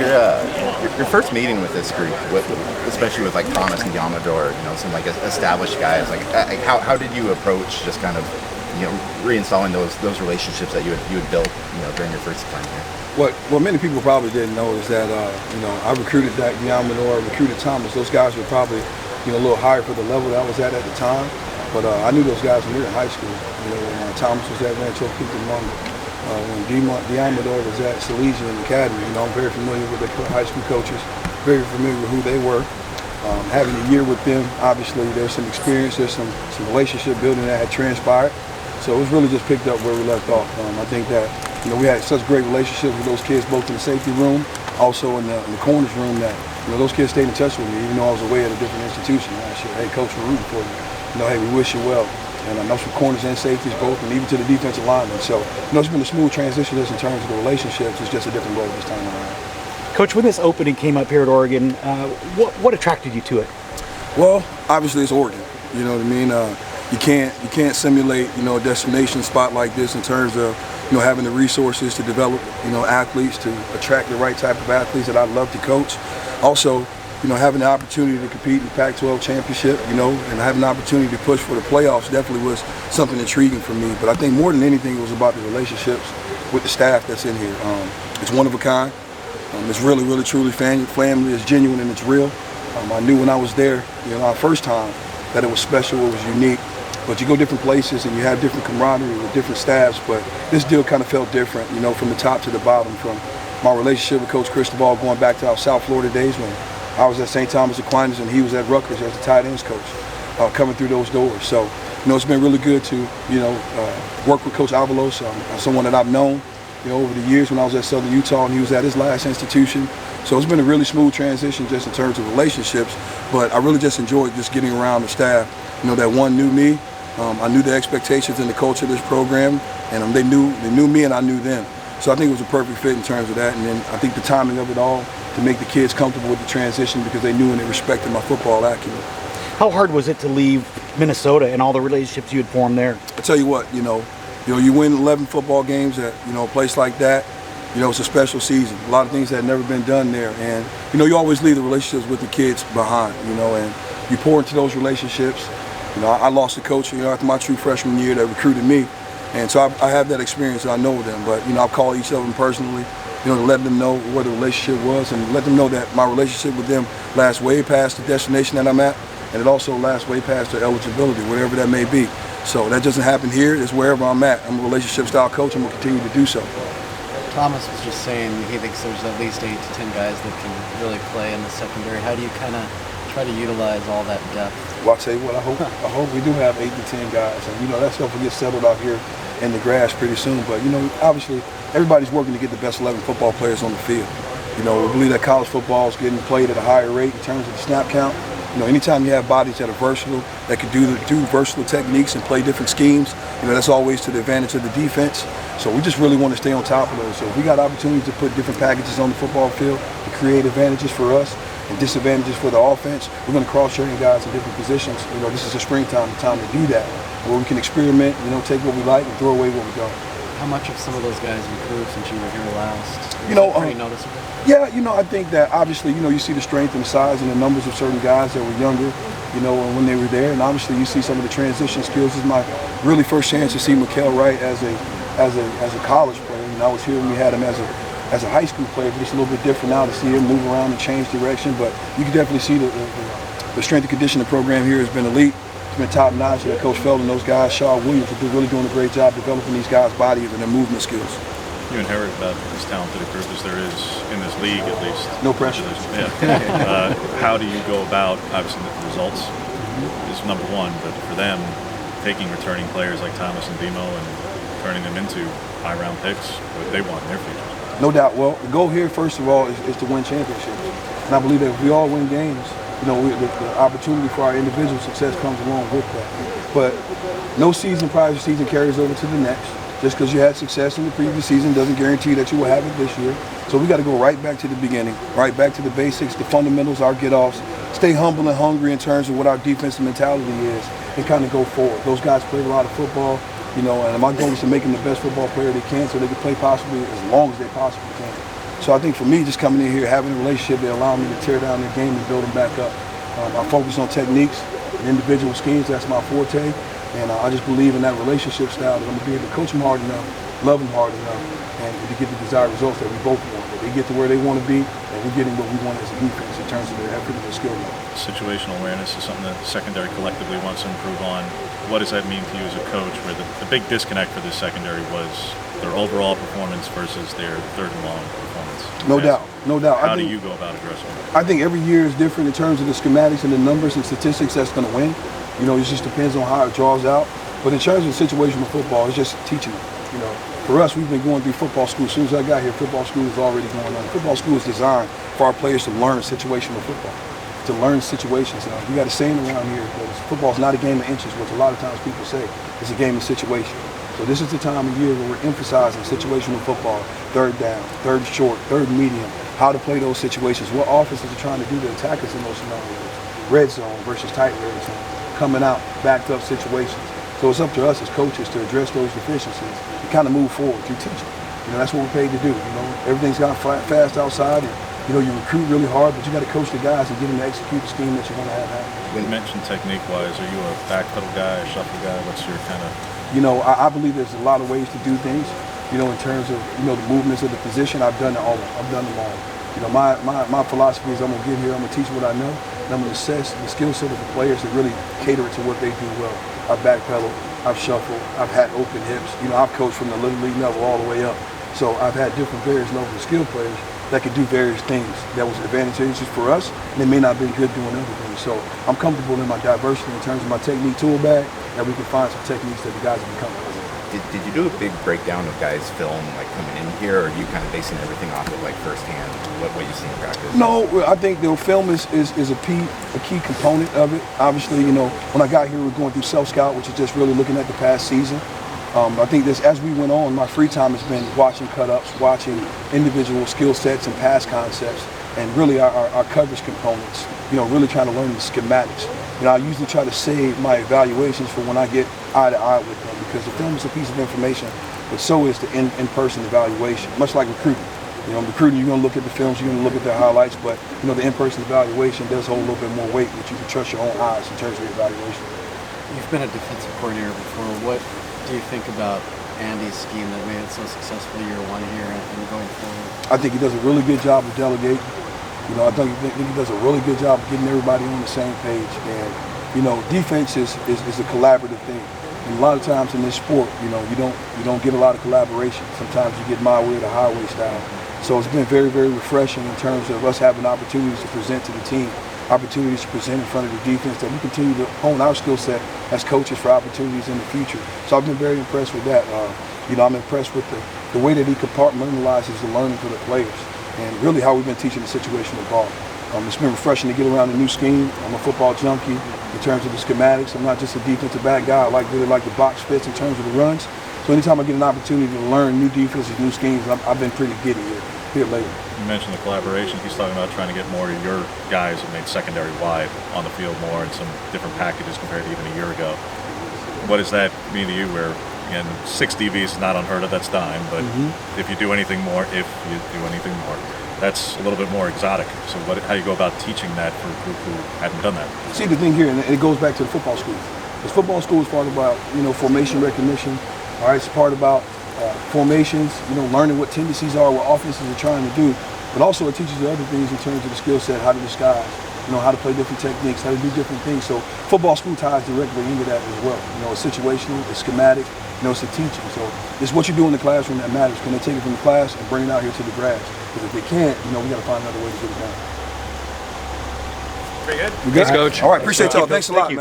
your first meeting with this group, especially with like Thomas and Yamador, some like established guys, how did you approach just kind of reinstalling those relationships that you had built during your first time here? What many people probably didn't know is that I recruited Yamador, recruited Thomas. Those guys were probably a little higher for the level that I was at the time, but I knew those guys when we were in high school. When Thomas was at Rancho Cucamonga. When Yamador was at Salesian Academy, I'm very familiar with the high school coaches, very familiar with who they were. Having a year with them, obviously there's some experience, there's some relationship building that had transpired. So it was really just picked up where we left off. I think that we had such great relationships with those kids, both in the safety room, also in the corners room, that those kids stayed in touch with me, even though I was away at a different institution last year. Hey, coach, we're rooting for you. Hey, we wish you well. And I know from corners and safeties both, and even to the defensive linemen. So, it's been a smooth transition just in terms of the relationships. It's just a different role this time around. Coach, when this opening came up here at Oregon, what attracted you to it? Well, obviously it's Oregon. You know what I mean? You can't simulate a destination spot like this in terms of having the resources to develop athletes, to attract the right type of athletes that I'd love to coach. Also, having the opportunity to compete in the Pac-12 championship, and having the opportunity to push for the playoffs definitely was something intriguing for me. But I think more than anything, it was about the relationships with the staff that's in here. It's one of a kind. It's really, really, truly family. It's genuine and it's real. I knew when I was there, our first time, that it was special, it was unique. But you go different places and you have different camaraderie with different staffs. But this deal kind of felt different, from the top to the bottom. From my relationship with Coach Cristobal going back to our South Florida days when I was at St. Thomas Aquinas and he was at Rutgers as the tight ends coach, coming through those doors. So, it's been really good to, work with Coach Avalos, someone that I've known, over the years when I was at Southern Utah and he was at his last institution. So it's been a really smooth transition just in terms of relationships, but I really just enjoyed just getting around the staff, that one knew me. I knew the expectations and the culture of this program, and they knew me and I knew them. So I think it was a perfect fit in terms of that, and then I think the timing of it all to make the kids comfortable with the transition because they knew and they respected my football acumen. How hard was it to leave Minnesota and all the relationships you had formed there? I tell you what, you win 11 football games at a place like that. It's a special season. A lot of things that had never been done there, and you always leave the relationships with the kids behind. And you pour into those relationships. I lost a coach after my true freshman year that recruited me, and so I have that experience and I know them. But I've called each of them personally. To let them know where the relationship was and let them know that my relationship with them lasts way past the destination that I'm at, and it also lasts way past their eligibility, whatever that may be. So that doesn't happen here, it's wherever I'm at. I'm a relationship style coach and will continue to do so. Thomas was just saying he thinks there's at least 8 to 10 guys that can really play in the secondary. How do you kind of try to utilize all that depth? Well, I'll tell you what, I hope we do have 8 to 10 guys. And that stuff will get settled out here in the grass pretty soon. But obviously everybody's working to get the best 11 football players on the field. We believe that college football is getting played at a higher rate in terms of the snap count. Anytime you have bodies that are versatile, that can do versatile techniques and play different schemes, that's always to the advantage of the defense. So we just really want to stay on top of those. So if we got opportunities to put different packages on the football field to create advantages for us and disadvantages for the offense, we're going to cross-train guys in different positions. This is a springtime time to do that, where we can experiment, take what we like and throw away what we don't. How much have some of those guys improved since you were here last? Pretty noticeable. Yeah, I think that obviously, you see the strength and the size and the numbers of certain guys that were younger, when they were there, and obviously you see some of the transition skills. This is my really first chance to see Mikael Wright as a college player. I was here when we had him as a high school player, but it's a little bit different now to see him move around and change direction. But you can definitely see the strength and conditioning program here has been elite. It's been top notch. That Coach Feld and those guys, Shaw Williams, are really doing a great job developing these guys' bodies and their movement skills. You inherit about as talented a group as there is in this league, at least. No pressure. Yeah. How do you go about, obviously the results is number one, but for them, taking returning players like Thomas and Demo and turning them into high-round picks, what they want in their future? No doubt. Well, the goal here, first of all, is to win championships. And I believe that if we all win games, the opportunity for our individual success comes along with that. But no season prior to season carries over to the next. Just because you had success in the previous season doesn't guarantee that you will have it this year. So we got to go right back to the beginning, right back to the basics, the fundamentals, our get-offs, stay humble and hungry in terms of what our defensive mentality is, and kind of go forward. Those guys play a lot of football, and my goal is to make them the best football player they can so they can play possibly as long as they possibly can. So I think for me, just coming in here, having a relationship, they allow me to tear down the game and build them back up. I focus on techniques and individual schemes. That's my forte. And I just believe in that relationship style that I'm going to be able to coach them hard enough, love them hard enough, and to get the desired results that we both want. That they get to where they want to be, and we're getting what we want as a defense in terms of their effort and their skill level. Situational awareness is something that the secondary collectively wants to improve on. What does that mean to you as a coach, where the big disconnect for this secondary was their overall performance versus their third and long performance? No doubt, no doubt. How do you go about addressing it? I think every year is different in terms of the schematics and the numbers and statistics that's going to win. You know, it just depends on how it draws out. But in terms of situational football, it's just teaching them. You know, for us, we've been going through football school. As soon as I got here, football school was already going on. Football school is designed for our players to learn situational football, to learn situations. Now, we got a saying around here that football is not a game of inches, which a lot of times people say. It's a game of situation. So this is the time of year where we're emphasizing situational football, third down, third short, third medium, how to play those situations, what offenses are trying to do to attack us in those scenarios, red zone versus tight red zone, coming out, backed up situations. So it's up to us as coaches to address those deficiencies and kind of move forward through teaching. You know, that's what we're paid to do. You know, everything's gone fast outside, and you know, you recruit really hard, but you got to coach the guys and get them to execute the scheme that you want to have happen. You mentioned technique-wise. Are you a backpedal guy, a shuffle guy? What's your kind of? You know, I believe there's a lot of ways to do things. You know, in terms of, you know, the movements of the position, I've done it all. I've done them all. You know, my philosophy is I'm going to get here, I'm going to teach what I know, and I'm going to assess the skill set of the players that really cater it to what they do well. I've backpedaled, I've shuffled, I've had open hips. You know, I've coached from the little league level all the way up. So I've had different various levels of skill players that could do various things that was advantageous for us, and they may not have been good doing other things. So I'm comfortable in my diversity in terms of my technique tool bag, that we can find some techniques that the guys have become comfortable with. Did you do a big breakdown of guys' film like coming in here, or are you kind of basing everything off of like firsthand what you see in practice? No, I think the film is a key component of it. Obviously, you know, when I got here, we were going through self-scout, which is just really looking at the past season. I think this, as we went on, my free time has been watching cut-ups, watching individual skill sets and pass concepts, and really our coverage components, you know, really trying to learn the schematics. You know, I usually try to save my evaluations for when I get eye-to-eye with them, because the film is a piece of information, but so is the in-person evaluation, much like recruiting. You know, in recruiting, you're going to look at the films, you're going to look at their highlights, but, you know, the in-person evaluation does hold a little bit more weight, which you can trust your own eyes in terms of the evaluation. You've been a defensive coordinator before. What do you think about Andy's scheme that made it so successful year one here and going forward? I think he does a really good job of delegating. You know, I think he does a really good job of getting everybody on the same page. And, you know, defense is a collaborative thing. And a lot of times in this sport, you know, you don't get a lot of collaboration. Sometimes you get my way or the highway style. So it's been very, very refreshing in terms of us having opportunities to present to the team, opportunities to present in front of the defense, that we continue to hone our skill set as coaches for opportunities in the future. So I've been very impressed with that. You know, I'm impressed with the way that he compartmentalizes the learning for the players, and really how we've been teaching the situational ball. It's been refreshing to get around a new scheme. I'm a football junkie in terms of the schematics. I'm not just a defensive back guy. I really like the box fits in terms of the runs. So anytime I get an opportunity to learn new defenses, new schemes, I've been pretty giddy here lately. You mentioned the collaboration. He's talking about trying to get more of your guys who made secondary wide on the field more in some different packages compared to even a year ago. What does that mean to you, where, again, 6 DBs is not unheard of, that's dime, but if you do anything more, that's a little bit more exotic. So how do you go about teaching that for a group who hadn't done that? See, the thing here, and it goes back to the football school. Because football school is part about, you know, formation recognition. All right, it's part about formations, you know, learning what tendencies are, what offenses are trying to do. But also it teaches you other things in terms of the skill set, how to disguise, you know, how to play different techniques, how to do different things. So football school ties directly into that as well. You know, it's situational, it's schematic, you know, it's a teaching. So it's what you do in the classroom that matters. Can they take it from the class and bring it out here to the grass? Because if they can't, you know, we got to find another way to get it done. Very good. You good? Thanks, Coach. All right, appreciate y'all. Thanks a lot, man.